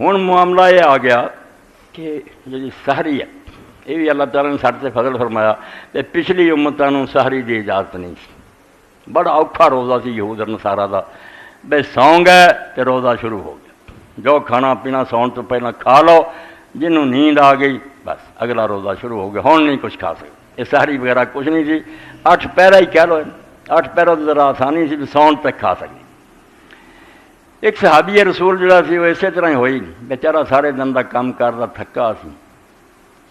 ہوں معاملہ یہ آ گیا کہ جی سحری ہے یہ بھی اللہ تعالیٰ نے سارے سے فضل فرمایا کہ پچھلی امتوں سحری کی اجازت نہیں سی، بڑا اوکھا روزہ سی یہود نصارا کا، بھائی سو گئے تو روزہ شروع ہو گیا، جو کھانا پینا سون تو پہلے کھا لو، جنہوں نیند آ گئی بس اگلا روزہ شروع ہو گیا، ہوں نہیں کچھ کھا سکتے، یہ سحری وغیرہ کچھ نہیں سی، 8 پہرا ہی کہہ لو، 8 پہرا تو ذرا آسانی سی، سون تک کھا سکتے۔ ایک صحابی رسول جڑا سی وہ اسی طرح ہی ہوئی، بیچارہ سارے دن کا کام کرتا تھکا سی،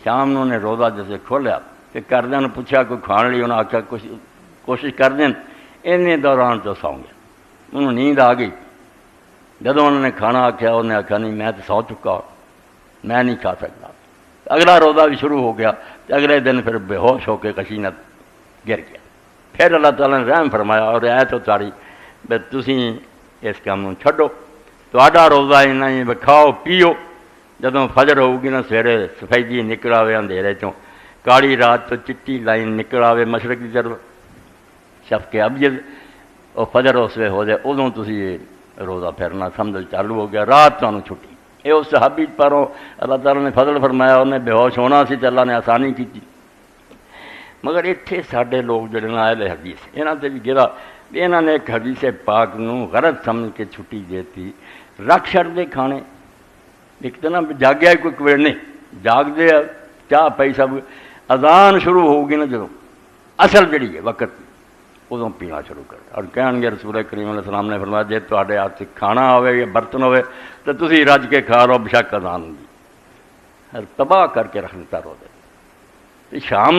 شام نے روزہ جیسے کھولیا تو کردیا پوچھا کوئی کھان لی، انہیں آخیا کچھ کوشش کر دیں، ان دوران تو سو گیا، انہوں نیند آ گئی، جدوں انہوں نے کھانا آخیا انہیں آخیا نہیں میں تو سو چکا، میں نہیں کھا سکتا، اگلا روزہ بھی شروع ہو گیا، اگلے دن پھر بے ہوش ہو کے کشینت گر گیا، پھر اللہ تعالیٰ نے رحم فرمایا اور ایت اتاری بے تسی اس کام چھڈو، تہاڈا روزہ اینا ہی کھاؤ پیو، جدوں فجر ہوگی نا سویرے سفیدی نکل آوے اندھیرے چوں، کالی رات تو چٹی لائن نکل آوے مشرق کی طرف، شفق ابیض اور فجر اس وے ہو جائے، ادوں تسی روزہ پھرنا سمجھ چالو ہو گیا، رات تمہیں چھٹی۔ یہ اس صحابی پروں اللہ تعالیٰ نے فضل فرمایا، انہیں بے ہوش ہونا سی تے اللہ نے آسانی کی، مگر اتنے سارے لوگ جڑے آئے حدیث یہاں سے بھی گرا، یہاں نے ایک حدیث پاک نو غلط سمجھ کے چھٹی دیتی، رکھ چھڑتے کھانے، ایک تو نا جاگیا کوئی کوڑ نہیں، جاگتے چاہ پی سب، اذان شروع ہوگی نا جدوں اصل جڑی ہے وقت ادوں پینا شروع کر، اور کہن گے رسول کریم علیہ السلام نے فرمایا جی تے ہاتھ کھانا ہوئے یا برتن ہوئے تو تسی رج کے کھا لو، بشک اذان ہوگی، تباہ کر کے رکھ دیتا روزے۔ شام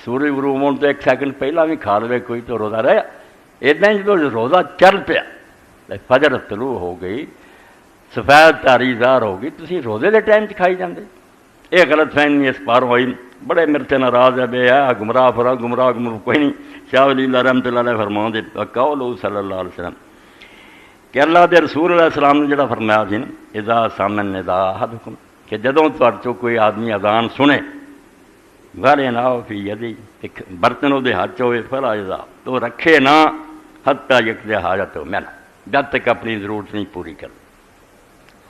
سورج غروب ہونے تو 1 سیکنڈ پہلا بھی کھا لے کوئی تو روزہ رہا، اتنا ہی جب روزہ چل پیا فجر طلوع ہو گئی، سفید تاری ظاہر ہو گئی، تسی روزے دے ٹائم کھائی جاندے، یہ غلط فہمی اس پار ہوئی، بڑے میرے سے ناراض ہے بے ہے گمراہ فرا گمراہ کوئی نہیں، شاہ ولی اللہ رحمۃ اللہ علیہ فرماؤں دے قول صلی اللہ علیہ وسلم کہ اللہ دے رسول علیہ السلام نے جڑا فرمایا سی نا اذا سمع النداء احدکم کہ جدوں تہاڈے چوں کوئی آدمی اذان سنے غالے نہ ہو فی یدی برتن وہ ہاتھ ہوئے فلا اذا تو رکھے نہ حتیٰ یقضی حاجت ہو میں جب تک اپنی ضرورت نہیں پوری کر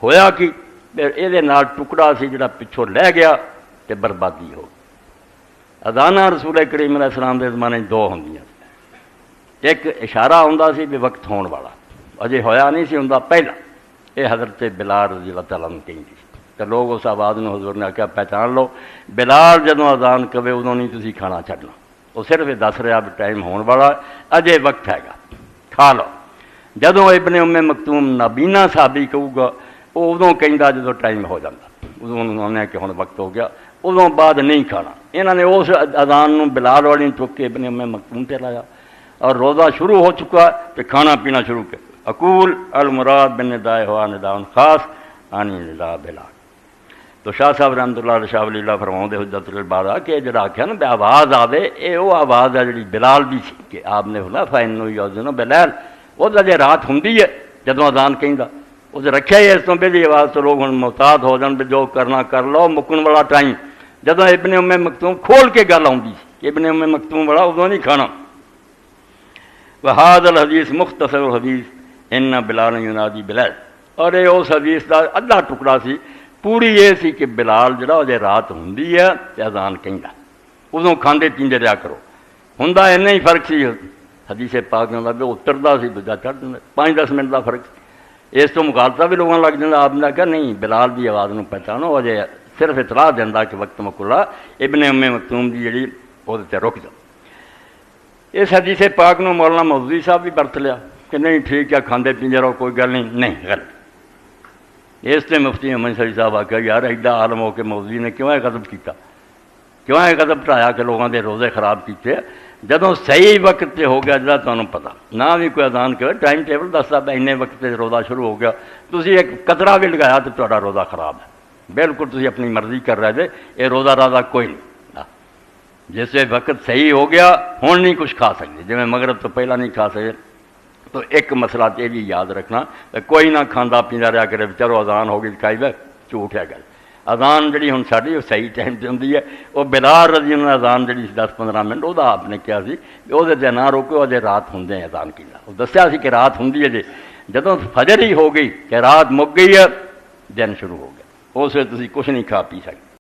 ہویا کہ یہ ٹکڑا سی جڑا پچھوں لے گیا تو بربادی ہو۔ اذانہ رسول کریم علیہ السلام کے زمانے 2 ہوندیاں، ایک اشارہ ہوندا سی بھی وقت ہون والا، اجے ہویا نہیں سی ہوندا پہلا، یہ حضرت بلال رضی اللہ تعالیٰ عنہ کہیں سی، تو لوگ اس آواز نے حضور نے آخیا پہچان لو بلال جدوں اذان کرے ادوں نہیں تسی کھانا چھڈنا، وہ صرف دس رہا بھی ٹائم ہون والا اجے وقت ہے گا کھا لو۔ جدوں ابن ام مکتوم نابینا صحابی کہوں گا وہ ادوں کہندا جدوں ٹائم ہو جاتا، ادوں انہوں نے کہ ہن وقت ہو گیا، ادوں بعد نہیں کھانا۔ انہوں نے اس اذان نو بلال والی چک کے ابن ام مکتوم تے لایا اور روزہ شروع ہو چکا تو کھانا پینا شروع کر۔ اقول المراد بالنداء ہوا نداء خاص عن نداء بلال۔ تو شاہ صاحب رحمۃ اللہ علیہ شاہ ولی اللہ فرماؤں دے حجت البارہ کہ جڑا آخیا نا بے آواز آوے یہ وہ آواز ہے جڑی بلال دی سی کہ آپ نے فرمایا فإنہ یؤذن بلال، وہ جے رات ہوندی ہے جدوں اذان کہندا اس رکھیا ہی اس تو پہلی آواز تو لوگ ہن محتاط ہو جان بھی جو کرنا کر لو مکن والا ٹائم، جدوں ابن ام مکتوم کھول کے گل آؤندی کہ ابن ام مکتوم والا ادوں نہیں کھانا۔ وہذا الحدیث مختصر الحدیث ان بلال ینادی بلال، اور یہ اس حدیث کا ادھا ٹکڑا سی، پوری یہ سی کہ بلال جڑا جے رات ہوندی ہے تے اذان کہندا ادوں کھاندے پیندے رہیا کرو، ہوندا اینا ہی فرق سی حدیث پاک میں بھی اتردا سی دوجا چڑھ جاندا، 5-10 منٹ کا فرق سی، اس تو مغالطہ بھی لوگوں لگ جاتا۔ آپ نے کہا نہیں بلال دی آواز نو پہچانو، اجے صرف اطلاع دینا کہ وقت مکلا ابن ام مکتوم دی جڑی وہ رک جاؤ۔ اس حدیث پاک نو مولانا مودودی صاحب بھی برت لیا کہ نہیں ٹھیک ہے کھاندے پیندے رہو کوئی گل نہیں غلط۔ اس سے مفتی محمد شریف صاحب آخیا یار ایڈا عالم ہو کے مودودی نے کیوں غضب کیتا، کیوں غضب ٹھایا کہ لوگوں کے روزے خراب کیتے، جدوں صحیح وقت تے ہو گیا جا تمہیں پتا نہ بھی کوئی اذان کرے ٹائم ٹیبل دستا پہ اِن وقت تے روزہ شروع ہو گیا، تسی ایک قطرہ بھی لگایا تو تہاڈا روزہ خراب ہے، بالکل تسی اپنی مرضی کر رہے تھے، یہ روزہ رازہ کوئی نہیں۔ جس وقت صحیح ہو گیا ہوں نہیں کچھ کھا سکتے، جی میں مغرب تو پہلا نہیں کھا سکے، تو ایک مسئلہ یہ بھی یاد رکھنا کوئی نہ کھانا پیندا رہا کرے، چلو اذان ہو گئی کھائی بے جھوٹ ہے گل، اذان جڑی ہوں ساری وہ صحیح ٹائم سے ہوتی ہے۔ وہ بلال رضی اللہ اذان جڑی 10-15 منٹ وہ آپ نے کیا سی وہ نہ روکو اجے رات ہوں اذان کی وہ دسیا سی کہ رات ہوں جی جدوں فجر ہی ہو گئی کہ رات مک گئی ہے، ਦਿਨ ਸ਼ੁਰੂ ਹੋ ਗਿਆ। ਉਸ ਵੇਲੇ ਤੁਸੀਂ ਕੁਛ ਨਹੀਂ ਖਾ ਪੀ ਸਕਦੇ।